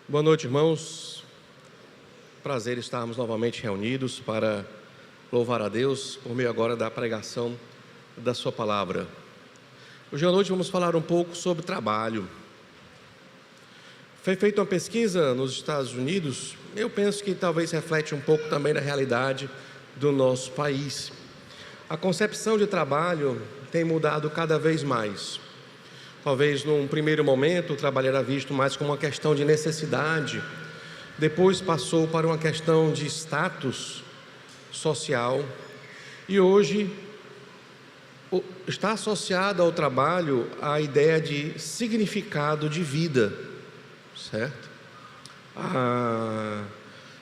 Boa noite, irmãos. Prazer estarmos novamente reunidos para louvar a Deus por meio agora da pregação da sua palavra. Hoje à noite vamos falar um pouco sobre trabalho. Foi feita uma pesquisa nos Estados Unidos, eu penso que talvez reflete um pouco também da realidade do nosso país. A concepção de trabalho tem mudado cada vez mais. Talvez num primeiro momento o trabalho era visto mais como uma questão de necessidade, depois passou para uma questão de status social e hoje está associado ao trabalho a ideia de significado de vida, certo?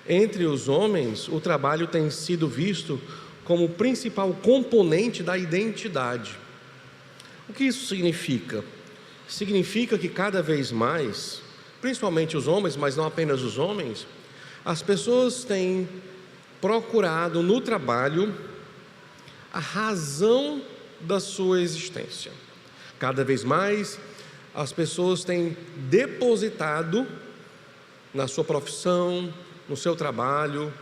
Entre os homens, o trabalho tem sido visto como o principal componente da identidade. O que isso significa? Significa que cada vez mais, principalmente os homens, mas não apenas os homens, as pessoas têm procurado no trabalho a razão da sua existência. Cada vez mais as pessoas têm depositado na sua profissão, no seu trabalho,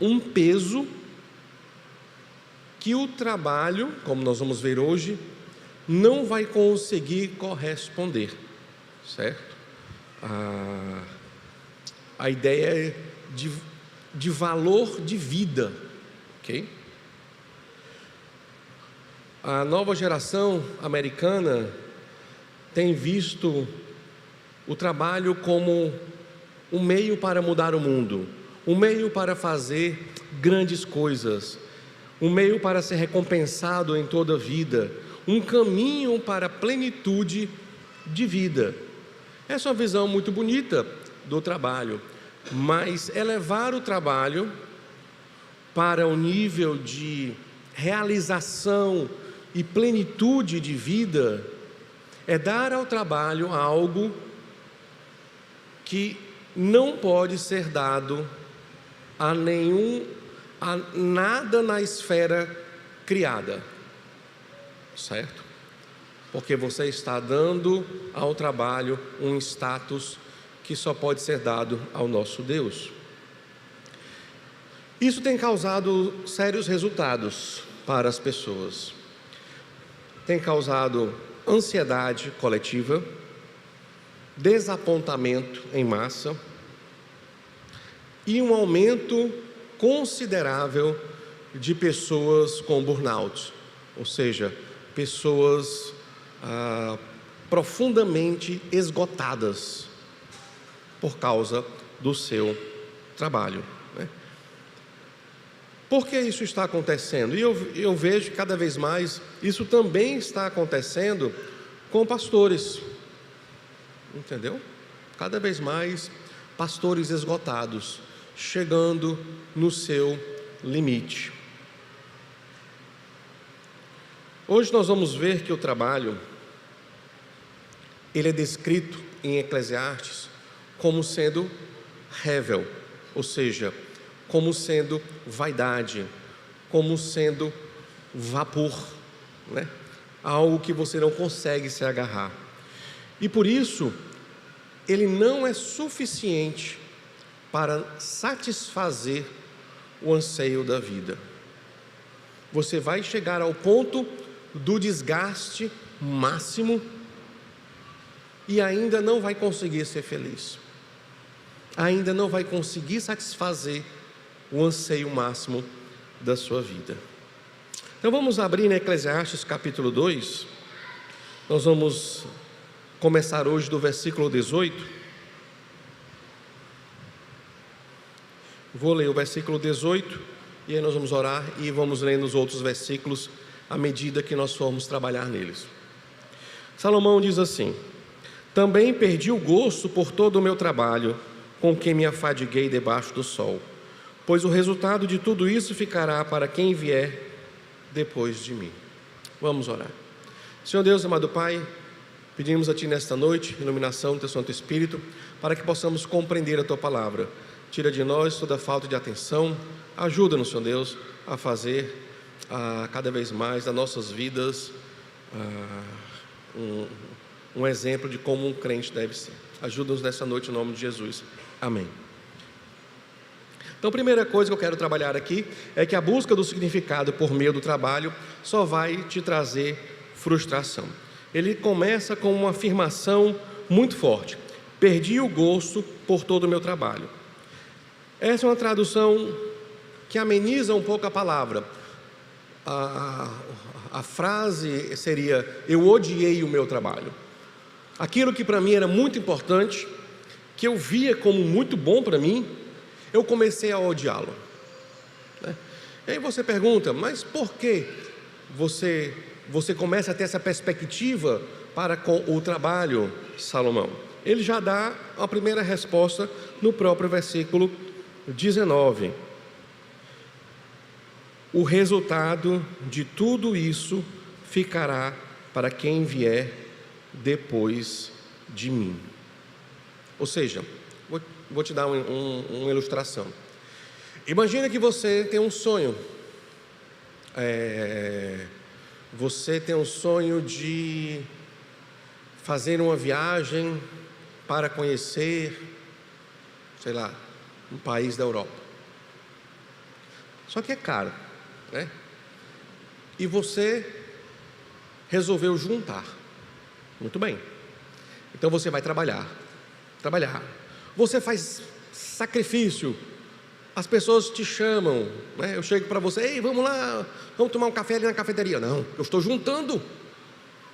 um peso que o trabalho, como nós vamos ver hoje, não vai conseguir corresponder, certo? A ideia de valor de vida, ok? A nova geração americana tem visto o trabalho como um meio para mudar o mundo, um meio para fazer grandes coisas, um meio para ser recompensado em toda a vida, um caminho para a plenitude de vida. Essa é uma visão muito bonita do trabalho, mas elevar o trabalho para o nível de realização e plenitude de vida é dar ao trabalho algo que não pode ser dado a nada na esfera criada, certo? Porque você está dando ao trabalho um status que só pode ser dado ao nosso Deus. Isso tem causado sérios resultados para as pessoas. Tem causado ansiedade coletiva, desapontamento em massa e um aumento considerável de pessoas com burnout, ou seja, pessoas profundamente esgotadas por causa do seu trabalho, né? Por que isso está acontecendo? E eu vejo que cada vez mais isso também está acontecendo com pastores, entendeu? Cada vez mais pastores esgotados, chegando no seu limite. Hoje nós vamos ver que o trabalho, ele é descrito em Eclesiastes como sendo rével, ou seja, como sendo vaidade, como sendo vapor, né? Algo que você não consegue se agarrar. E por isso, ele não é suficiente para satisfazer o anseio da vida. Você vai chegar ao ponto do desgaste máximo e ainda não vai conseguir ser feliz, ainda não vai conseguir satisfazer o anseio máximo da sua vida. Então vamos abrir em Eclesiastes capítulo 2, nós vamos começar hoje do versículo 18, vou ler o versículo 18 e aí nós vamos orar e vamos lendo os outros versículos à medida que nós formos trabalhar neles. Salomão diz assim: também perdi o gosto por todo o meu trabalho, com que me afadiguei debaixo do sol, pois o resultado de tudo isso ficará para quem vier depois de mim. Vamos orar. Senhor Deus, amado Pai, pedimos a Ti nesta noite, iluminação do Teu Santo Espírito, para que possamos compreender a Tua palavra. Tira de nós toda falta de atenção, ajuda-nos, Senhor Deus, a fazer cada vez mais das nossas vidas um exemplo de como um crente deve ser. Ajuda-nos nessa noite em nome de Jesus. Amém. Então, a primeira coisa que eu quero trabalhar aqui é que a busca do significado por meio do trabalho só vai te trazer frustração. Ele começa com uma afirmação muito forte: perdi o gosto por todo o meu trabalho. Essa é uma tradução que ameniza um pouco a palavra. A frase seria: eu odiei o meu trabalho. Aquilo que para mim era muito importante, que eu via como muito bom para mim, eu comecei a odiá-lo. E aí você pergunta: mas por que você começa a ter essa perspectiva para com o trabalho, Salomão? Ele já dá a primeira resposta no próprio versículo 19. O resultado de tudo isso ficará para quem vier depois de mim. Ou seja, vou te dar uma ilustração. Imagina que você tem um sonho. Você tem um sonho de fazer uma viagem para conhecer, sei lá, um país da Europa. Só que é caro, né? E você resolveu juntar. Muito bem. Então você vai trabalhar. Você faz sacrifício. As pessoas te chamam, né? Eu chego para você: ei, vamos lá, vamos tomar um café ali na cafeteria. Não, eu estou juntando.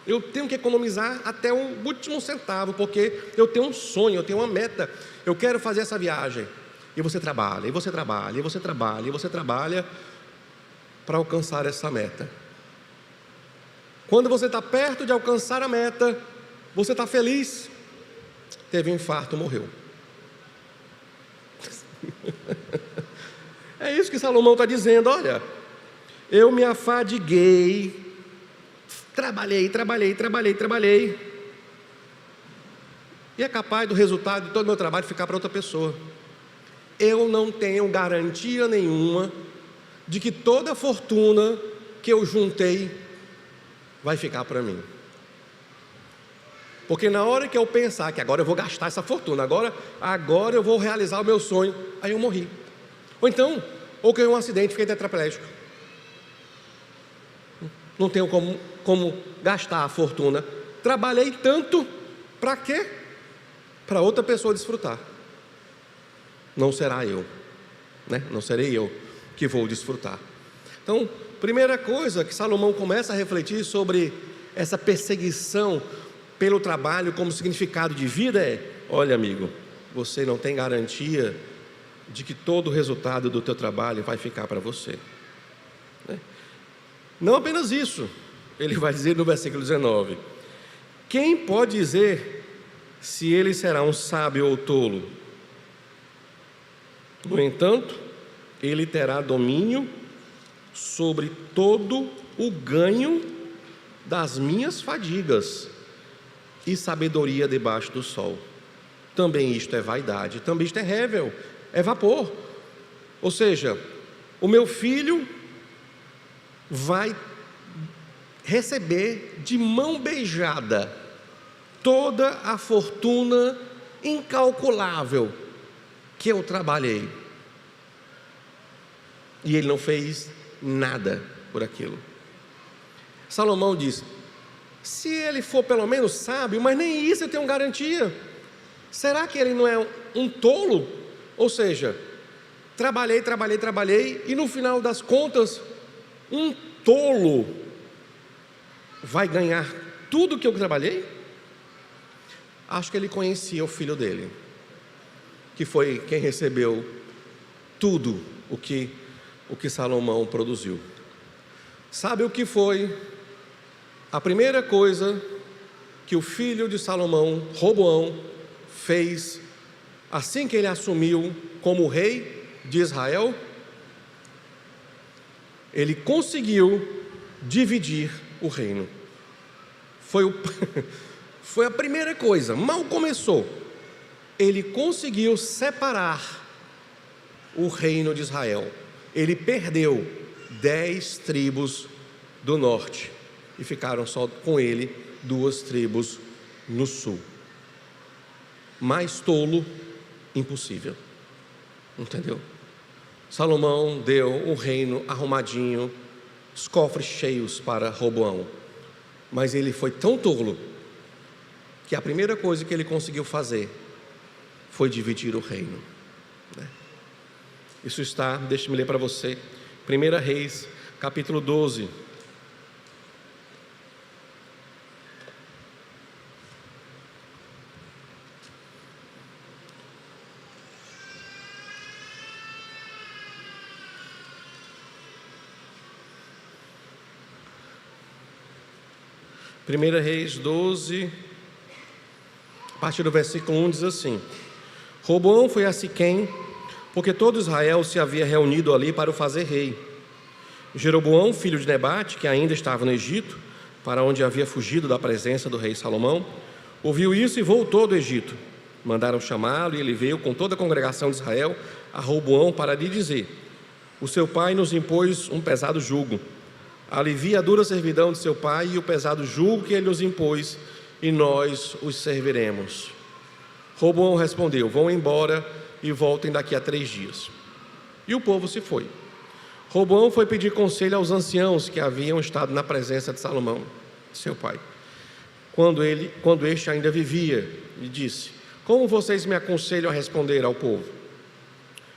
Eu tenho que economizar até o último centavo, porque eu tenho um sonho, eu tenho uma meta. Eu quero fazer essa viagem. E você trabalha, e você trabalha, e você trabalha, e você trabalha para alcançar essa meta. Quando você está perto de alcançar a meta, você está feliz. Teve um infarto, morreu. É isso que Salomão está dizendo: olha, eu me afadiguei, trabalhei, e é capaz do resultado de todo o meu trabalho ficar para outra pessoa. Eu não tenho garantia nenhuma de que toda a fortuna que eu juntei vai ficar para mim. Porque na hora que eu pensar que agora eu vou gastar essa fortuna, agora eu vou realizar o meu sonho, aí eu morri. Ou então, ocorreu um acidente, fiquei tetraplégico. Não tenho como gastar a fortuna. Trabalhei tanto, para quê? Para outra pessoa desfrutar. Não será eu, né? Não serei eu que vou desfrutar. Então, primeira coisa que Salomão começa a refletir sobre essa perseguição pelo trabalho como significado de vida é: olha, amigo, você não tem garantia de que todo o resultado do teu trabalho vai ficar para você, né? Não apenas isso, ele vai dizer no versículo 19: quem pode dizer se ele será um sábio ou tolo? No entanto, ele terá domínio sobre todo o ganho das minhas fadigas e sabedoria debaixo do sol. Também isto é vaidade, também isto é rével, é vapor. Ou seja, o meu filho vai receber de mão beijada toda a fortuna incalculável que eu trabalhei, e ele não fez nada por aquilo. Salomão diz: se ele for pelo menos sábio, mas nem isso eu tenho garantia, será que ele não é um tolo? Ou seja, trabalhei, e no final das contas, um tolo vai ganhar tudo que eu trabalhei? Acho que ele conhecia o filho dele, que foi quem recebeu tudo o que Salomão produziu. Sabe o que foi a primeira coisa que o filho de Salomão, Roboão, fez assim que ele assumiu como rei de Israel? Ele conseguiu dividir o reino. Foi a primeira coisa. Mal começou, ele conseguiu separar o reino de Israel. Ele perdeu 10 tribos do norte e ficaram só com ele 2 tribos no sul. Mais tolo, impossível. Entendeu? Salomão deu um reino arrumadinho, os cofres cheios para Roboão. Mas ele foi tão tolo que a primeira coisa que ele conseguiu fazer foi dividir o reino. Isso está, deixe-me ler para você, 1 Reis, capítulo 12. Primeira Reis 12, a partir do versículo 1 diz assim: Roboão foi a Siquém, porque todo Israel se havia reunido ali para o fazer rei. Jeroboão, filho de Nebate, que ainda estava no Egito, para onde havia fugido da presença do rei Salomão, ouviu isso e voltou do Egito. Mandaram chamá-lo e ele veio com toda a congregação de Israel a Roboão para lhe dizer: o seu pai nos impôs um pesado jugo. Alivia a dura servidão de seu pai e o pesado jugo que ele nos impôs, e nós os serviremos. Roboão respondeu: vão embora e voltem daqui a 3 dias. E o povo se foi. Roboão foi pedir conselho aos anciãos que haviam estado na presença de Salomão, seu pai, quando este ainda vivia, e disse: como vocês me aconselham a responder ao povo?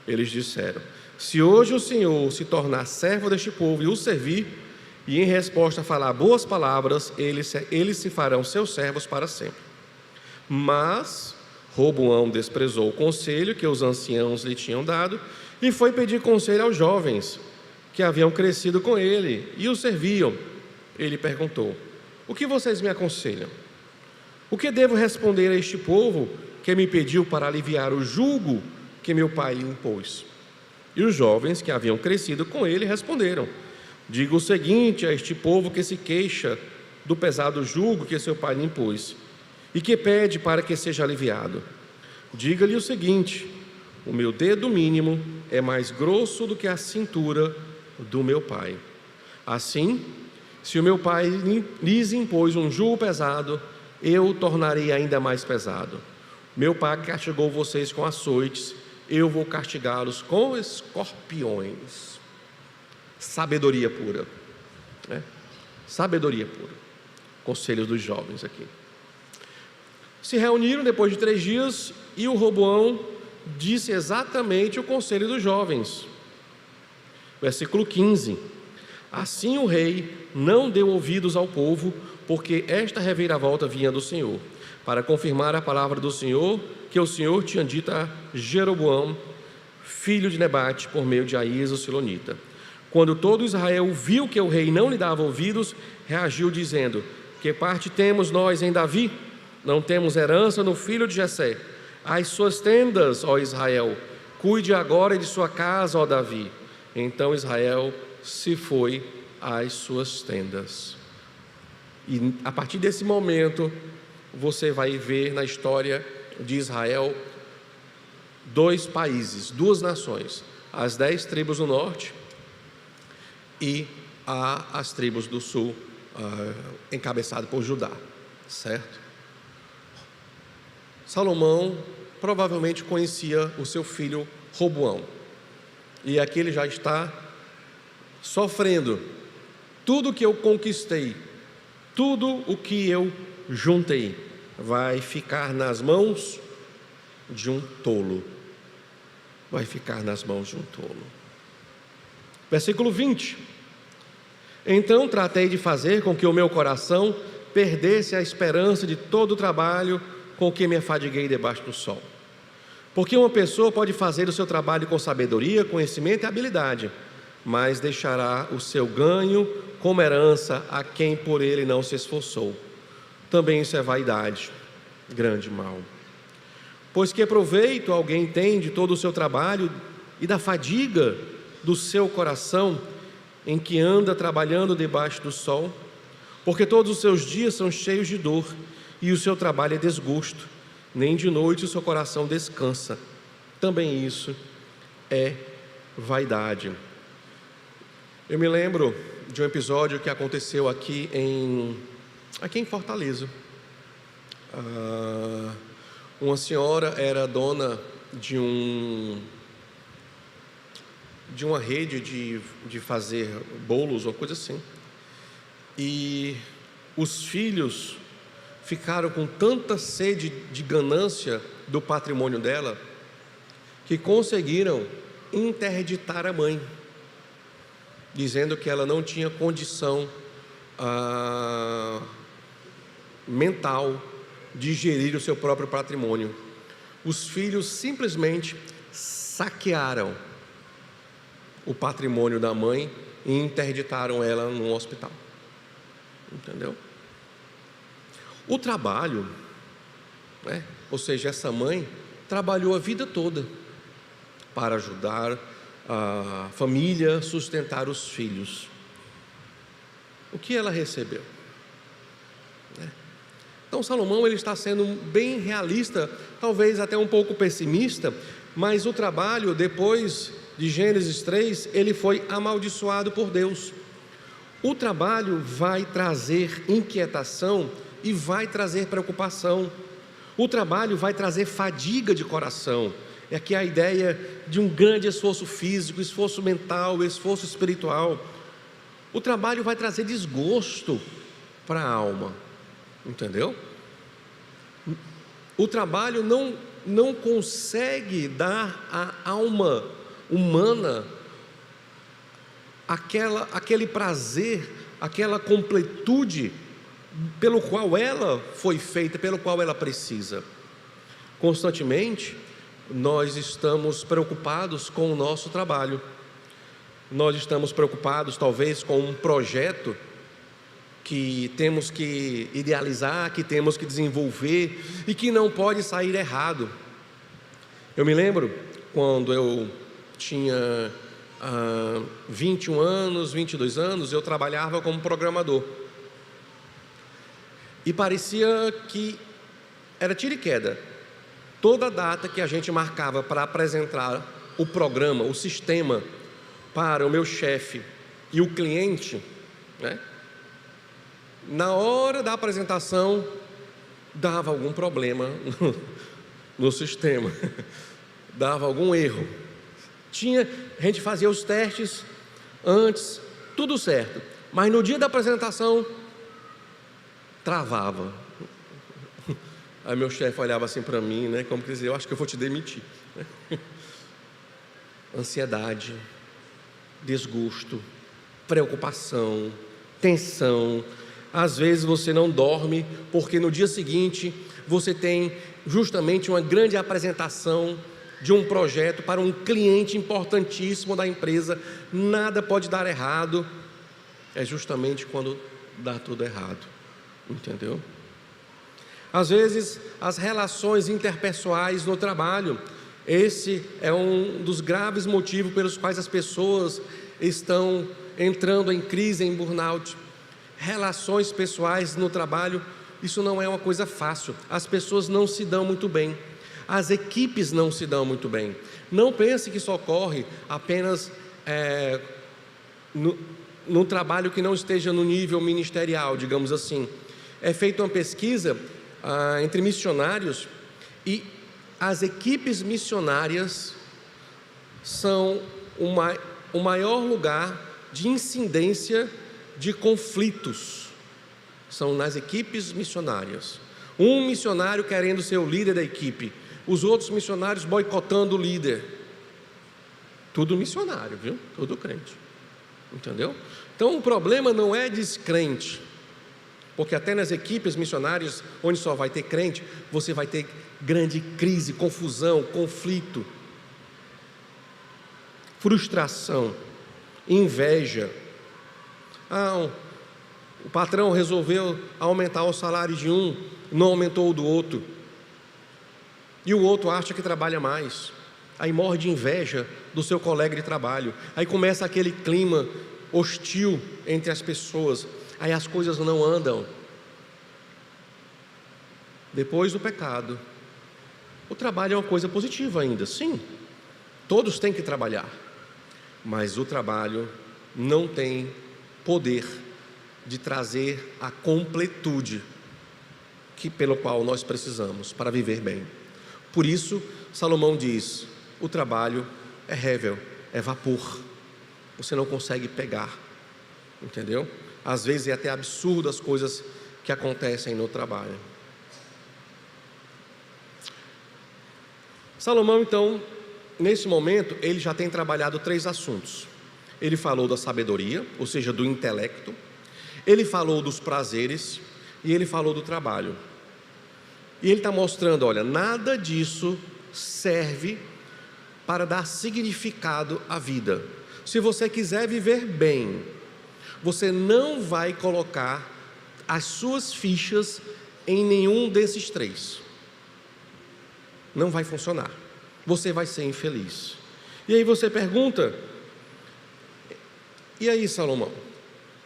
Eles disseram: se hoje o Senhor se tornar servo deste povo e o servir, e em resposta falar boas palavras, eles se farão seus servos para sempre. Mas Roboão desprezou o conselho que os anciãos lhe tinham dado e foi pedir conselho aos jovens que haviam crescido com ele e o serviam. Ele perguntou: o que vocês me aconselham? O que devo responder a este povo que me pediu para aliviar o jugo que meu pai lhe impôs? E os jovens que haviam crescido com ele responderam: diga o seguinte a este povo que se queixa do pesado jugo que seu pai lhe impôs e que pede para que seja aliviado. Diga-lhe o seguinte: o meu dedo mínimo é mais grosso do que a cintura do meu pai. Assim, se o meu pai lhes impôs um jugo pesado, eu o tornarei ainda mais pesado. Meu pai castigou vocês com açoites, eu vou castigá-los com escorpiões. Sabedoria pura, né? Sabedoria pura. Conselhos dos jovens aqui. Se reuniram depois de 3 dias e o Roboão disse exatamente o conselho dos jovens. Versículo 15: assim o rei não deu ouvidos ao povo, porque esta reviravolta vinha do Senhor, para confirmar a palavra do Senhor, que o Senhor tinha dito a Jeroboão, filho de Nebate, por meio de Aías o Silonita. Quando todo Israel viu que o rei não lhe dava ouvidos, reagiu dizendo: que parte temos nós em Davi? Não temos herança no filho de Jessé. As suas tendas, ó Israel, cuide agora de sua casa, ó Davi. Então Israel se foi às suas tendas. E a partir desse momento, você vai ver na história de Israel 2 países, 2 nações: as 10 tribos do norte e as tribos do sul, encabeçado por Judá, certo? Salomão provavelmente conhecia o seu filho Roboão, e aqui ele já está sofrendo. Tudo que eu conquistei, tudo o que eu juntei, vai ficar nas mãos de um tolo. Vai ficar nas mãos de um tolo. Versículo 20: então tratei de fazer com que o meu coração perdesse a esperança de todo o trabalho com que me afadiguei debaixo do sol. Porque uma pessoa pode fazer o seu trabalho com sabedoria, conhecimento e habilidade, mas deixará o seu ganho como herança a quem por ele não se esforçou. Também isso é vaidade, grande mal. Pois que proveito alguém tem de todo o seu trabalho e da fadiga do seu coração, em que anda trabalhando debaixo do sol? Porque todos os seus dias são cheios de dor, e o seu trabalho é desgosto, nem de noite o seu coração descansa. Também isso é vaidade. Eu me lembro de um episódio que aconteceu aqui em Fortaleza. Uma senhora era dona de uma rede de fazer bolos, uma coisa assim. E os filhos ficaram com tanta sede de ganância do patrimônio dela, que conseguiram interditar a mãe, dizendo que ela não tinha condição mental de gerir o seu próprio patrimônio. Os filhos simplesmente saquearam o patrimônio da mãe e interditaram ela num hospital. Entendeu? O trabalho, né? Ou seja, essa mãe trabalhou a vida toda para ajudar a família a sustentar os filhos. O que ela recebeu? Então Salomão ele está sendo bem realista, talvez até um pouco pessimista, mas o trabalho, depois de Gênesis 3, ele foi amaldiçoado por Deus. O trabalho vai trazer inquietação e vai trazer preocupação. O trabalho vai trazer fadiga de coração. É aqui a ideia de um grande esforço físico, esforço mental, esforço espiritual. O trabalho vai trazer desgosto para a alma. Entendeu? O trabalho não consegue dar à alma humana aquele prazer, aquela completude pelo qual ela foi feita, pelo qual ela precisa. Constantemente nós estamos preocupados com o nosso trabalho. Nós estamos preocupados talvez com um projeto que temos que idealizar, que temos que desenvolver e que não pode sair errado. Eu me lembro quando eu tinha 21 anos, 22 anos, eu trabalhava como programador. E parecia que era tiro e queda. Toda data que a gente marcava para apresentar o programa, o sistema, para o meu chefe e o cliente, né? Na hora da apresentação, dava algum problema no sistema, dava algum erro. A gente fazia os testes antes, tudo certo, mas no dia da apresentação, travava. Aí meu chefe olhava assim para mim, né, como que dizer, eu acho que eu vou te demitir. Ansiedade, desgosto, preocupação, tensão. Às vezes você não dorme, porque no dia seguinte você tem justamente uma grande apresentação de um projeto para um cliente importantíssimo da empresa. Nada pode dar errado. É justamente quando dá tudo errado. Entendeu? Às vezes as relações interpessoais no trabalho, esse é um dos graves motivos pelos quais as pessoas estão entrando em crise, em burnout. Relações pessoais no trabalho, isso não é uma coisa fácil. As pessoas não se dão muito bem, as equipes não se dão muito bem. Não pense que isso ocorre apenas no trabalho que não esteja no nível ministerial, digamos assim. É feita uma pesquisa entre missionários e as equipes missionárias são o maior lugar de incidência de conflitos, são nas equipes missionárias. Um missionário querendo ser o líder da equipe, os outros missionários boicotando o líder. Tudo missionário, viu? Tudo crente. Entendeu? Então o problema não é descrente, porque até nas equipes missionárias, onde só vai ter crente, você vai ter grande crise, confusão, conflito, frustração, inveja. O patrão resolveu aumentar o salário de um, não aumentou o do outro, e o outro acha que trabalha mais, aí morre de inveja do seu colega de trabalho, aí começa aquele clima hostil entre as pessoas, aí as coisas não andam. Depois do pecado, o trabalho é uma coisa positiva ainda, sim, todos têm que trabalhar, mas o trabalho não tem poder de trazer a completude pelo qual nós precisamos para viver bem. Por isso, Salomão diz: o trabalho é hevel, é vapor, você não consegue pegar, entendeu? Às vezes é até absurdo as coisas que acontecem no trabalho. Salomão, então, nesse momento, ele já tem trabalhado 3 assuntos. Ele falou da sabedoria, ou seja, do intelecto. Ele falou dos prazeres e ele falou do trabalho. E ele está mostrando, olha, nada disso serve para dar significado à vida. Se você quiser viver bem, você não vai colocar as suas fichas em nenhum desses 3. Não vai funcionar. Você vai ser infeliz. E aí você pergunta: e aí, Salomão,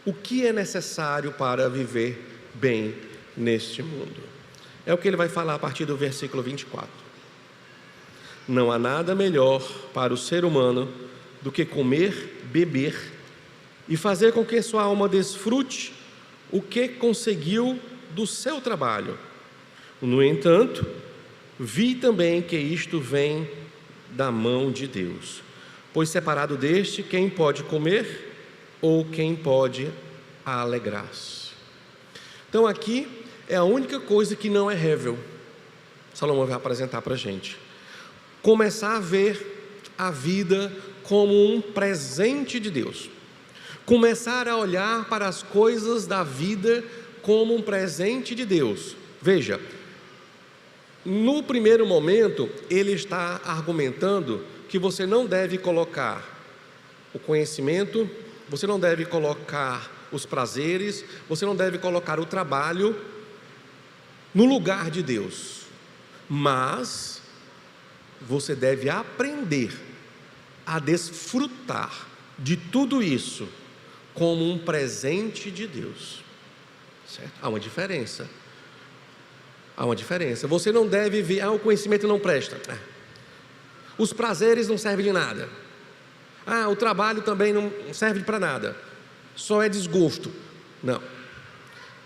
o que é necessário para viver bem neste mundo? É o que ele vai falar a partir do versículo 24. Não há nada melhor para o ser humano do que comer, beber e fazer com que sua alma desfrute o que conseguiu do seu trabalho. No entanto, vi também que isto vem da mão de Deus, pois separado deste, quem pode comer ou quem pode alegrar-se? Então aqui é a única coisa que não é hevel. Salomão vai apresentar para a gente. Começar a ver a vida como um presente de Deus. Começar a olhar para as coisas da vida como um presente de Deus. Veja, no primeiro momento, ele está argumentando que você não deve colocar o conhecimento, você não deve colocar os prazeres, você não deve colocar o trabalho no lugar de Deus, mas você deve aprender a desfrutar de tudo isso como um presente de Deus, certo? Há uma diferença. Há uma diferença. Você não deve ver, o conhecimento não presta. Os prazeres não servem de nada. O trabalho também não serve para nada. Só é desgosto. Não.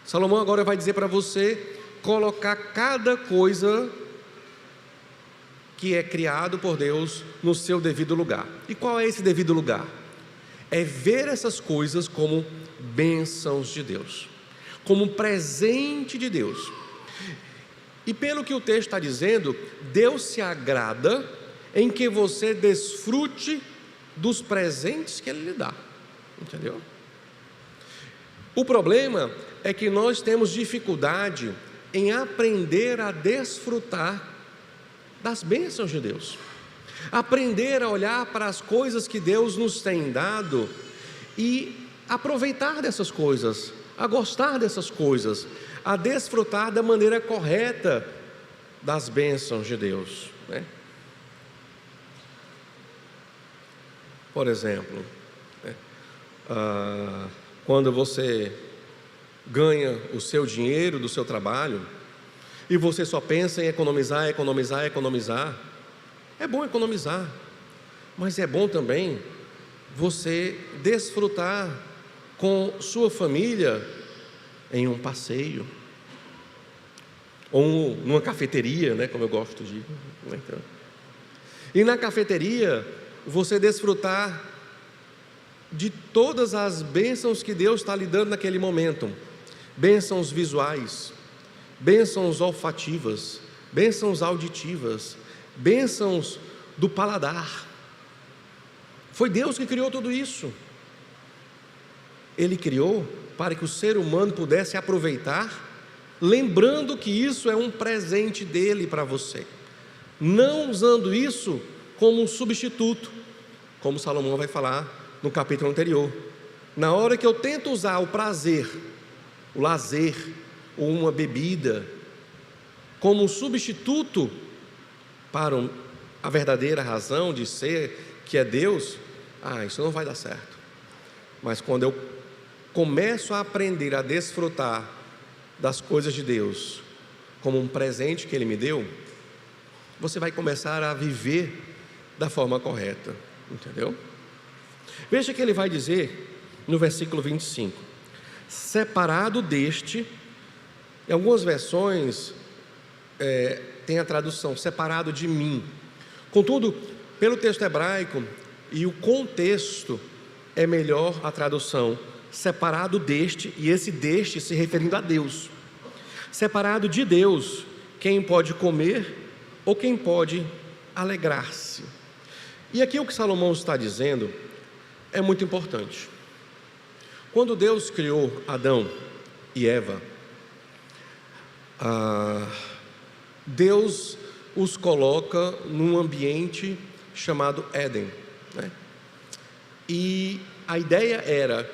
Salomão agora vai dizer para você colocar cada coisa que é criado por Deus no seu devido lugar. E qual é esse devido lugar? É ver essas coisas como bênçãos de Deus, como um presente de Deus. E pelo que o texto está dizendo, Deus se agrada em que você desfrute dos presentes que Ele lhe dá, entendeu? O problema é que nós temos dificuldade em aprender a desfrutar das bênçãos de Deus, aprender a olhar para as coisas que Deus nos tem dado e aproveitar dessas coisas, a gostar dessas coisas, a desfrutar da maneira correta das bênçãos de Deus, né? Por exemplo, quando você ganha o seu dinheiro do seu trabalho e você só pensa em economizar, economizar, economizar, é bom economizar, mas é bom também você desfrutar com sua família em um passeio, ou numa cafeteria, né, como eu gosto de ir. Então, e na cafeteria, você desfrutar de todas as bênçãos que Deus está lhe dando naquele momento, bênçãos visuais, bênçãos olfativas, bênçãos auditivas, bênçãos do paladar. Foi Deus que criou tudo isso. Ele criou para que o ser humano pudesse aproveitar, lembrando que isso é um presente dele para você, não usando isso como um substituto, como Salomão vai falar no capítulo anterior. Na hora que eu tento usar o prazer, o lazer, ou uma bebida, como um substituto para a verdadeira razão de ser, que é Deus, isso não vai dar certo. Mas quando eu começo a aprender a desfrutar das coisas de Deus como um presente que Ele me deu, você vai começar a viver da forma correta, entendeu? Veja que ele vai dizer no versículo 25: separado deste, Em algumas versões, tem a tradução, separado de mim. Contudo, pelo texto hebraico e o contexto, é melhor a tradução, separado deste, e esse deste se referindo a Deus. Separado de Deus, quem pode comer ou quem pode alegrar-se. E aqui o que Salomão está dizendo é muito importante. Quando Deus criou Adão e Eva, Deus os coloca num ambiente chamado Éden, né? E a ideia era: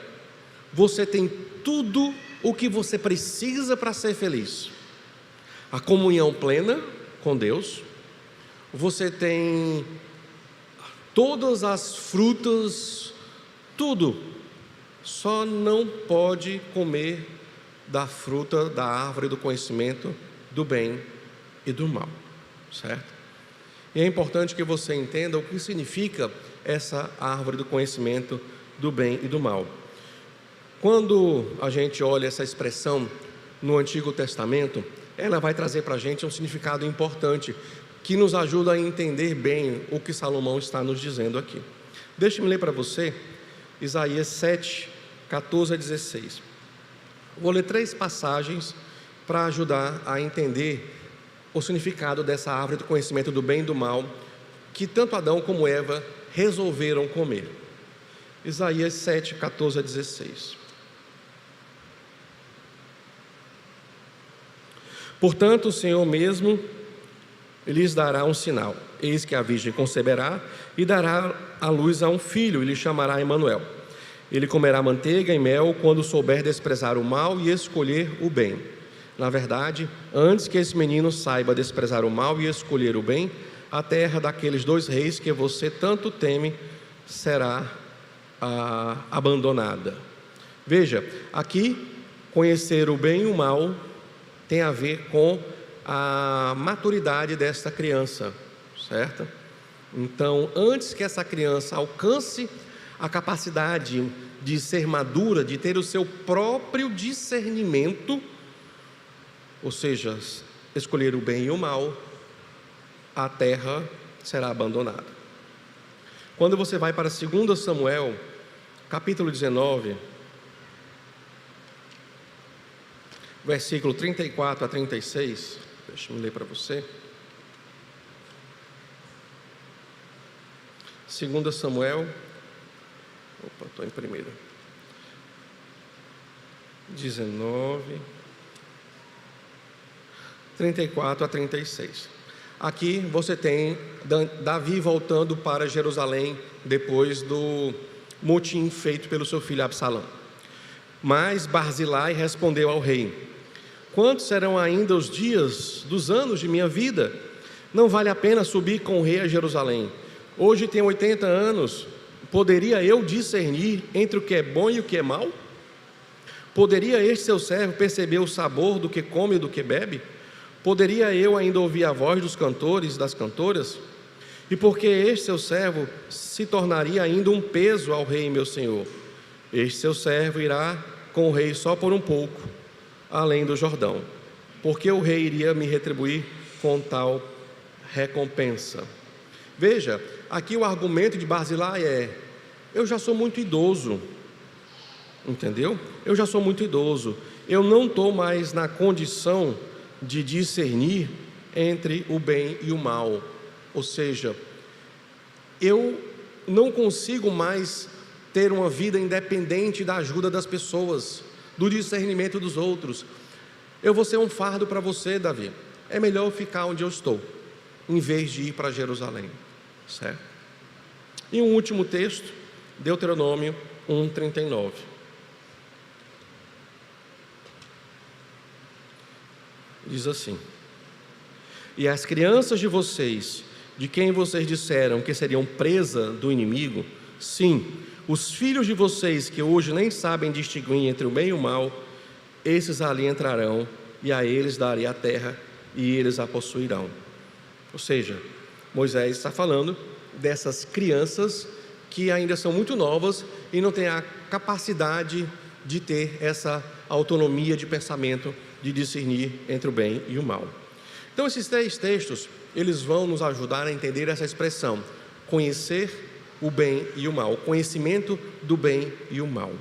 você tem tudo o que você precisa para ser feliz. A comunhão plena com Deus, você tem todas as frutas, tudo, só não pode comer da fruta da árvore do conhecimento do bem e do mal, certo? E é importante que você entenda o que significa essa árvore do conhecimento do bem e do mal. Quando a gente olha essa expressão no Antigo Testamento, ela vai trazer para a gente um significado importante, que nos ajuda a entender bem o que Salomão está nos dizendo aqui. Deixe-me ler para você Isaías 7, 14 a 16. Vou ler 3 passagens para ajudar a entender o significado dessa árvore do conhecimento do bem e do mal, que tanto Adão como Eva resolveram comer. Isaías 7, 14 a 16. Portanto, o Senhor mesmo lhes dará um sinal: eis que a virgem conceberá e dará à luz a um filho, e lhe chamará Emanuel. Ele comerá manteiga e mel quando souber desprezar o mal e escolher o bem. Na verdade, antes que esse menino saiba desprezar o mal e escolher o bem, a terra daqueles 2 reis que você tanto teme será abandonada. Veja, aqui, conhecer o bem e o mal tem a ver com a maturidade desta criança, certo? Então, antes que essa criança alcance a capacidade de ser madura, de ter o seu próprio discernimento, ou seja, escolher o bem e o mal, a terra será abandonada. Quando você vai para 2 Samuel, capítulo 19, versículo 34 a 36, deixa eu ler para você. 2 Samuel, estou em primeiro. 19, 34 a 36. Aqui você tem Davi voltando para Jerusalém depois do motim feito pelo seu filho Absalão. Mas Barzilai respondeu ao rei: quantos serão ainda os dias dos anos de minha vida? Não vale a pena subir com o rei a Jerusalém. Hoje tenho 80 anos, poderia eu discernir entre o que é bom e o que é mal? Poderia este seu servo perceber o sabor do que come e do que bebe? Poderia eu ainda ouvir a voz dos cantores e das cantoras? E porque este seu servo se tornaria ainda um peso ao rei meu senhor? Este seu servo irá com o rei só por um pouco, além do Jordão, porque o rei iria me retribuir com tal recompensa. Veja, aqui o argumento de Barzilai é: eu já sou muito idoso, entendeu? Eu já sou muito idoso, eu não estou mais na condição de discernir entre o bem e o mal, ou seja, eu não consigo mais ter uma vida independente da ajuda das pessoas, do discernimento dos outros. Eu vou ser um fardo para você, Davi. É melhor eu ficar onde eu estou, em vez de ir para Jerusalém, certo? E um último texto, Deuteronômio 1:39. Diz assim: e as crianças de vocês, de quem vocês disseram que seriam presa do inimigo, sim, os filhos de vocês que hoje nem sabem distinguir entre o bem e o mal, esses ali entrarão, e a eles darei a terra, e eles a possuirão. Ou seja, Moisés está falando dessas crianças que ainda são muito novas e não têm a capacidade de ter essa autonomia de pensamento de discernir entre o bem e o mal. Então, esses 3 textos, eles vão nos ajudar a entender essa expressão: conhecer o bem e o mal, o conhecimento do bem e o mal.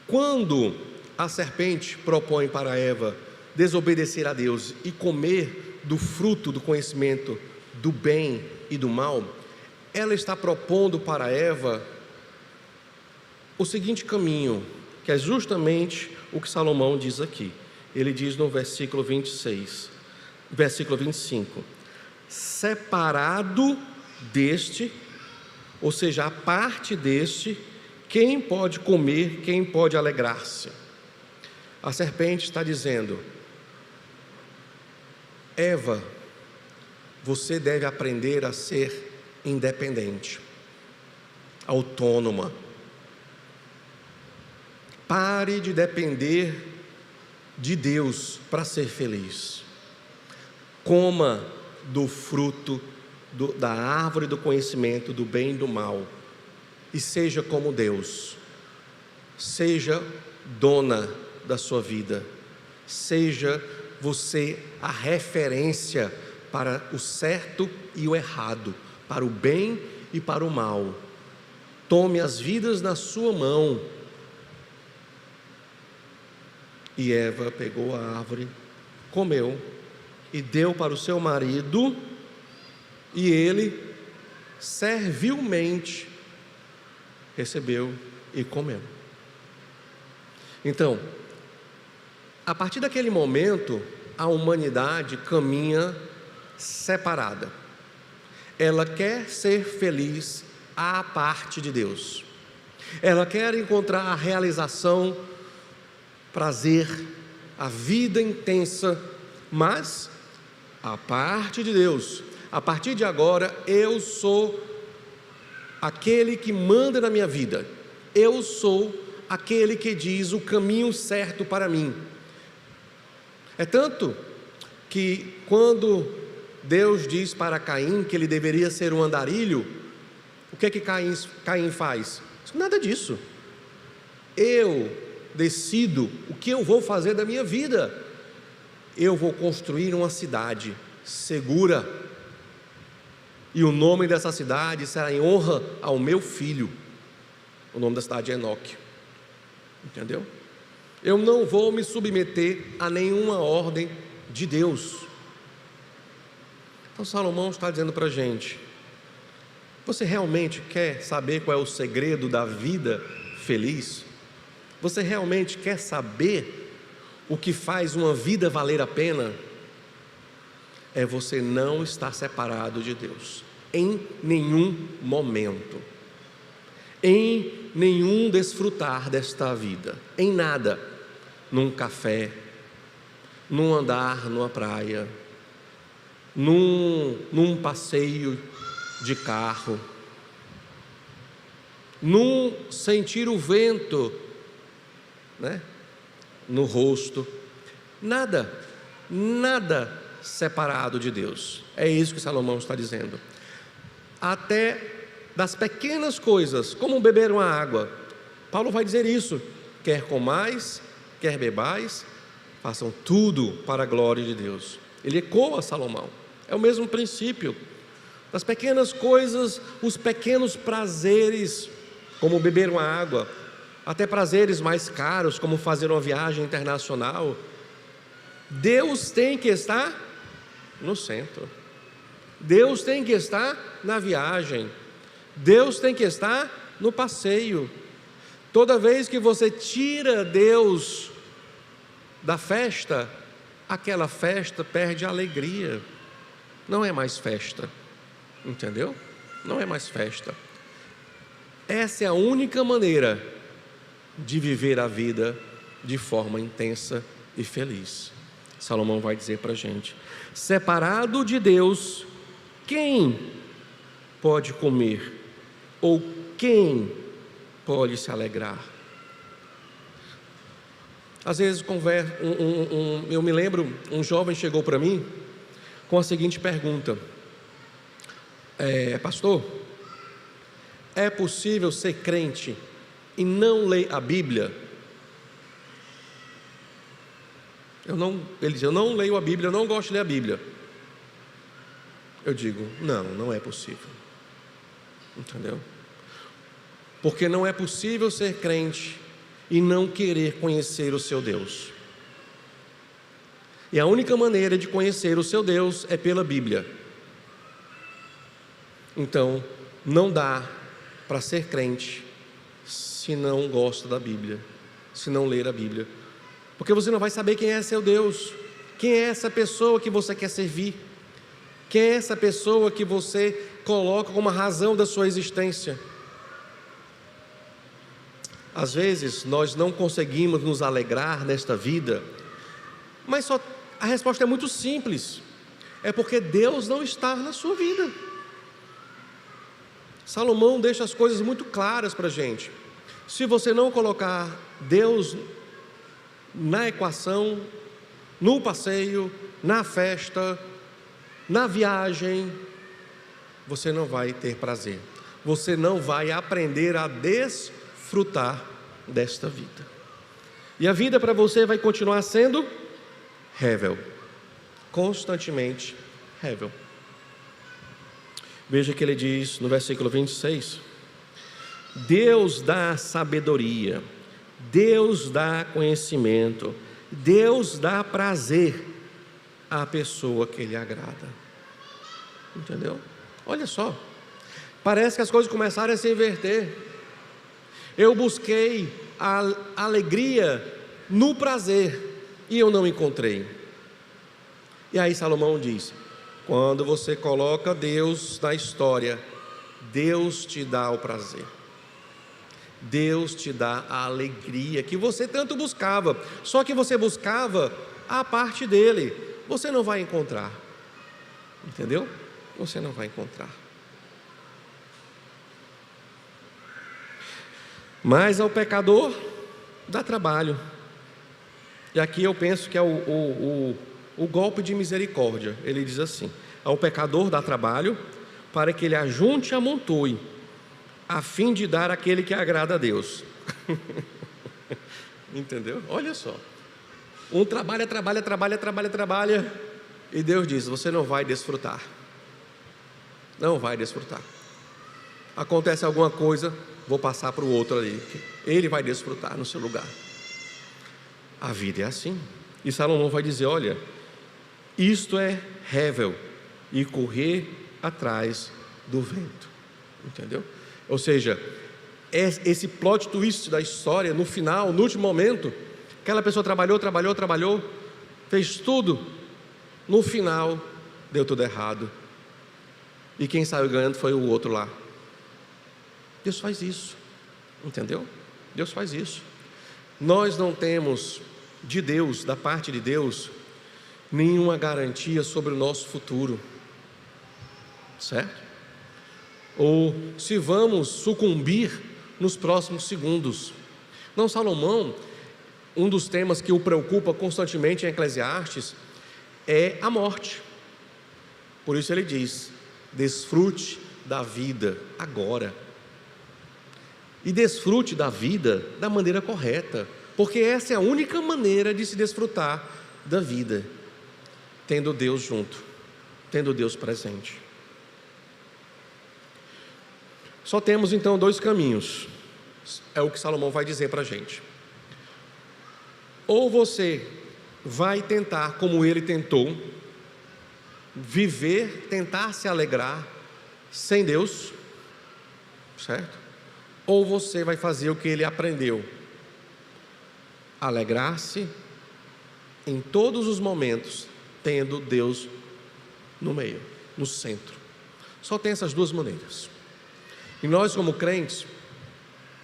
Quando a serpente propõe para Eva desobedecer a Deus e comer do fruto do conhecimento do bem e do mal, ela está propondo para Eva o seguinte caminho, que é justamente o que Salomão diz aqui. Ele diz no versículo 25: separado deste, ou seja, a parte deste, quem pode comer, quem pode alegrar-se? A serpente está dizendo: Eva, você deve aprender a ser independente, autônoma. Pare de depender de Deus para ser feliz. Coma do fruto da árvore do conhecimento do bem e do mal e seja como Deus. Seja dona da sua vida. Seja você a referência para o certo e o errado, para o bem e para o mal. Tome as vidas na sua mão. E Eva pegou a árvore, comeu e deu para o seu marido, e ele servilmente recebeu e comeu. Então, a partir daquele momento, a humanidade caminha separada. Ela quer ser feliz à parte de Deus. Ela quer encontrar a realização, prazer, a vida intensa, mas à parte de Deus. A partir de agora, eu sou aquele que manda na minha vida. Eu sou aquele que diz o caminho certo para mim. É tanto que quando Deus diz para Caim que ele deveria ser um andarilho, o que Caim faz? Nada disso. Eu decido o que eu vou fazer da minha vida. Eu vou construir uma cidade segura, e o nome dessa cidade será em honra ao meu filho. O nome da cidade é Enoque. Entendeu? Eu não vou me submeter a nenhuma ordem de Deus. Então Salomão está dizendo para a gente: você realmente quer saber qual é o segredo da vida feliz? Você realmente quer saber o que faz uma vida valer a pena? É você não estar separado de Deus em nenhum momento, em nenhum desfrutar desta vida, em nada, num café, num andar numa praia, num passeio de carro, num sentir o vento, né, no rosto. Nada separado de Deus. É isso que Salomão está dizendo. Até das pequenas coisas, como beber uma água, Paulo vai dizer isso: quer comais, quer bebais, façam tudo para a glória de Deus. Ele ecoa Salomão. É o mesmo princípio. Das pequenas coisas, os pequenos prazeres, como beber uma água, até prazeres mais caros, como fazer uma viagem internacional, Deus tem que estar no centro. Deus tem que estar na viagem. Deus tem que estar no passeio. Toda vez que você tira Deus da festa, aquela festa perde a alegria. Não é mais festa. Entendeu? Não é mais festa. Essa é a única maneira de viver a vida de forma intensa e feliz. Salomão vai dizer para a gente: separado de Deus, quem pode comer? Ou quem pode se alegrar? Às vezes eu me lembro, um jovem chegou para mim com a seguinte pergunta: pastor, é possível ser crente e não ler a Bíblia? Ele diz: eu não leio a Bíblia, eu não gosto de ler a Bíblia. Eu digo: não é possível. Entendeu? Porque não é possível ser crente e não querer conhecer o seu Deus. E a única maneira de conhecer o seu Deus é pela Bíblia. Então, não dá para ser crente se não gosta da Bíblia, se não ler a Bíblia. Porque você não vai saber quem é seu Deus, quem é essa pessoa que você quer servir, quem é essa pessoa que você coloca como a razão da sua existência. Às vezes nós não conseguimos nos alegrar nesta vida, mas a resposta é muito simples: é porque Deus não está na sua vida. Salomão deixa as coisas muito claras para a gente. Se você não colocar Deus na equação, no passeio, na festa, na viagem, você não vai ter prazer, você não vai aprender a desfrutar desta vida. E a vida para você vai continuar sendo rével, constantemente rével. Veja que ele diz no versículo 26: Deus dá sabedoria, Deus dá conhecimento, Deus dá prazer à pessoa que lhe agrada. Entendeu? Olha só, parece que as coisas começaram a se inverter. Eu busquei a alegria no prazer e eu não encontrei. E aí Salomão diz: quando você coloca Deus na história, Deus te dá o prazer, Deus te dá a alegria que você tanto buscava. Só que você buscava a parte dele, você não vai encontrar. Entendeu? Você não vai encontrar. Mas ao pecador dá trabalho. E aqui eu penso que é o golpe de misericórdia. Ele diz assim: ao pecador dá trabalho, para que ele ajunte e amontoe, a fim de dar aquele que agrada a Deus. Entendeu? Olha só. Um trabalha, e Deus diz: você não vai desfrutar. Não vai desfrutar. Acontece alguma coisa, vou passar para o outro ali, ele vai desfrutar no seu lugar. A vida é assim. E Salomão vai dizer: olha, isto é rével e correr atrás do vento. Entendeu? Ou seja, esse plot twist da história, no final, no último momento, aquela pessoa trabalhou, fez tudo, no final deu tudo errado, e quem saiu ganhando foi o outro lá. Deus faz isso, entendeu? Deus faz isso. Nós não temos de Deus, da parte de Deus, nenhuma garantia sobre o nosso futuro, certo? Ou se vamos sucumbir nos próximos segundos. Não, Salomão, um dos temas que o preocupa constantemente em Eclesiastes é a morte. Por isso ele diz: desfrute da vida agora. E desfrute da vida da maneira correta, porque essa é a única maneira de se desfrutar da vida, tendo Deus junto, tendo Deus presente. Só temos então dois caminhos, é o que Salomão vai dizer para a gente. Ou você vai tentar, como ele tentou, viver, tentar se alegrar sem Deus, certo? Ou você vai fazer o que ele aprendeu: alegrar-se em todos os momentos, tendo Deus no meio, no centro. Só tem essas duas maneiras. E nós, como crentes,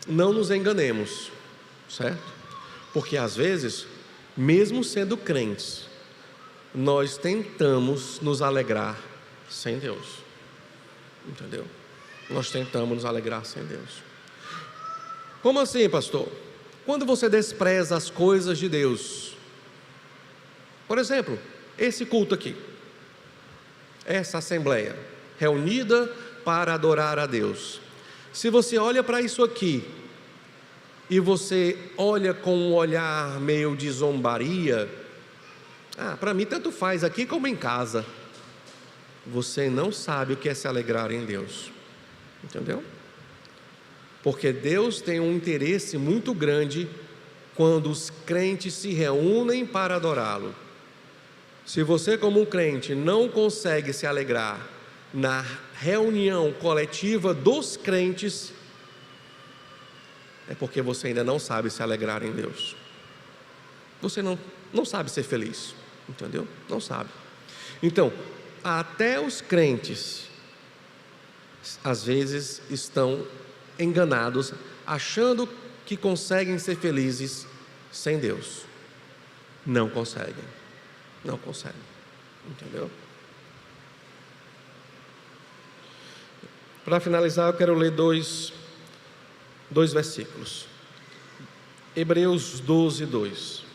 não nos enganemos, certo? Porque às vezes, mesmo sendo crentes, nós tentamos nos alegrar sem Deus. Entendeu? Nós tentamos nos alegrar sem Deus. Como assim, pastor? Quando você despreza as coisas de Deus, por exemplo, esse culto aqui, essa assembleia reunida para adorar a Deus, se você olha para isso aqui e você olha com um olhar meio de zombaria, Para mim tanto faz aqui como em casa. Você não sabe o que é se alegrar em Deus. Entendeu? Porque Deus tem um interesse muito grande quando os crentes se reúnem para adorá-lo. Se você, como um crente, não consegue se alegrar na reunião coletiva dos crentes, é porque você ainda não sabe se alegrar em Deus. Você não sabe ser feliz, entendeu? Não sabe. Então, até os crentes, às vezes, estão enganados, achando que conseguem ser felizes sem Deus. Não conseguem. Não conseguem. Entendeu? Para finalizar, eu quero ler dois versículos. Hebreus 12, 2.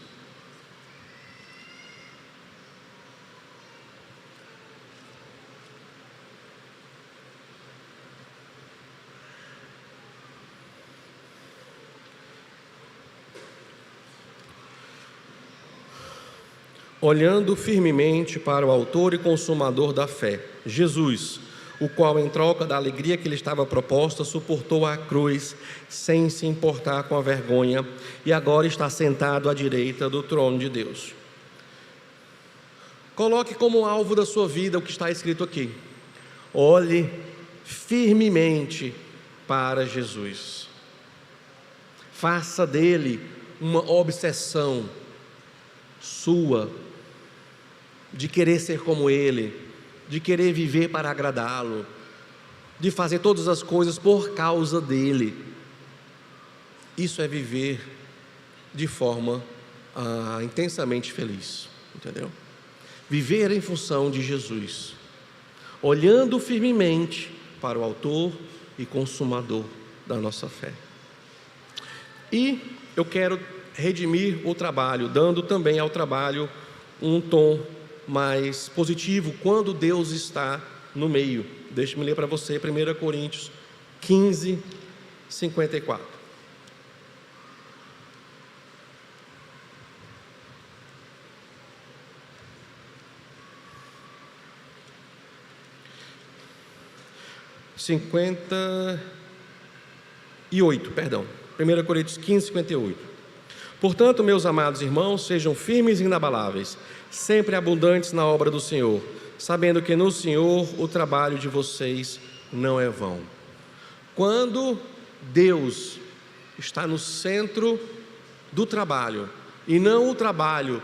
Olhando firmemente para o autor e consumador da fé, Jesus, o qual, em troca da alegria que lhe estava proposta, suportou a cruz sem se importar com a vergonha, e agora está sentado à direita do trono de Deus. Coloque como alvo da sua vida o que está escrito aqui. Olhe firmemente para Jesus. Faça dele uma obsessão sua, de querer ser como Ele, de querer viver para agradá-lo, de fazer todas as coisas por causa dEle. Isso é viver de forma intensamente feliz, entendeu? Viver em função de Jesus, olhando firmemente para o autor e consumador da nossa fé. E eu quero redimir o trabalho, dando também ao trabalho um tom mais positivo, quando Deus está no meio. Deixe-me ler para você 1 Coríntios 15, 54. Perdão. 1 Coríntios 15, 58. Portanto, meus amados irmãos, sejam firmes e inabaláveis, sempre abundantes na obra do Senhor, sabendo que no Senhor o trabalho de vocês não é vão. Quando Deus está no centro do trabalho, e não o trabalho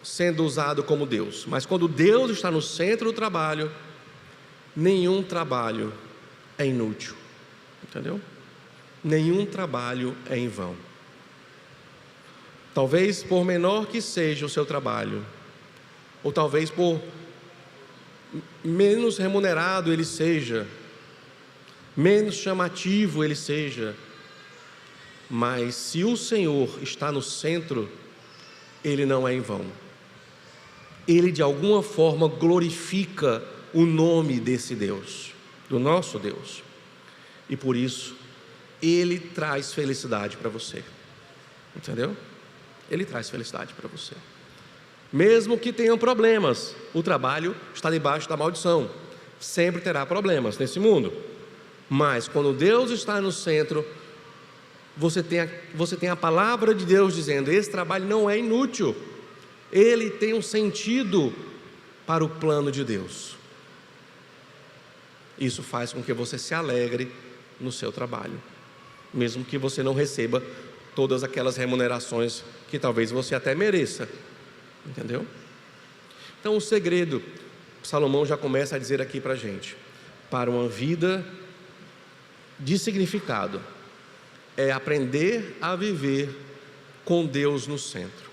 sendo usado como Deus, mas quando Deus está no centro do trabalho, nenhum trabalho é inútil, entendeu? Nenhum trabalho é em vão. Talvez por menor que seja o seu trabalho, ou talvez por menos remunerado ele seja, menos chamativo ele seja, mas se o Senhor está no centro, ele não é em vão. Ele de alguma forma glorifica o nome desse Deus, do nosso Deus, e por isso ele traz felicidade para você, entendeu? Ele traz felicidade para você. Mesmo que tenham problemas, o trabalho está debaixo da maldição. Sempre terá problemas nesse mundo. Mas quando Deus está no centro, você tem a palavra de Deus dizendo: esse trabalho não é inútil. Ele tem um sentido para o plano de Deus. Isso faz com que você se alegre no seu trabalho, mesmo que você não receba todas aquelas remunerações que talvez você até mereça, entendeu? Então o segredo, Salomão já começa a dizer aqui para a gente, para uma vida de significado, é aprender a viver com Deus no centro.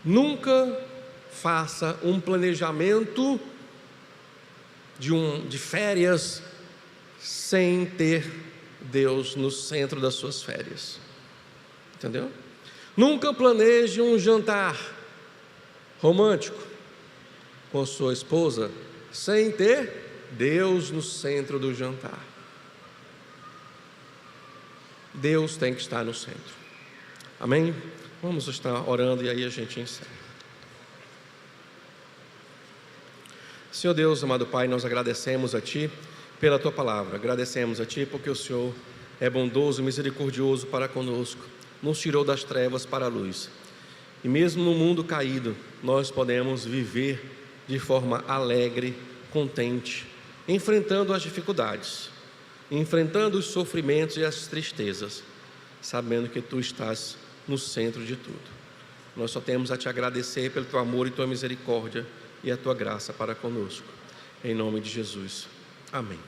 Nunca faça um planejamento de férias sem ter Deus no centro das suas férias. Entendeu? Nunca planeje um jantar romântico com sua esposa sem ter Deus no centro do jantar. Deus tem que estar no centro. Amém? Vamos estar orando e aí a gente encerra. Senhor Deus, amado Pai, nós agradecemos a Ti pela Tua palavra, agradecemos a Ti porque o Senhor é bondoso e misericordioso para conosco, nos tirou das trevas para a luz. E mesmo no mundo caído, nós podemos viver de forma alegre, contente, enfrentando as dificuldades, enfrentando os sofrimentos e as tristezas, sabendo que Tu estás no centro de tudo. Nós só temos a Te agradecer pelo Teu amor e Tua misericórdia e a Tua graça para conosco. Em nome de Jesus. Amém.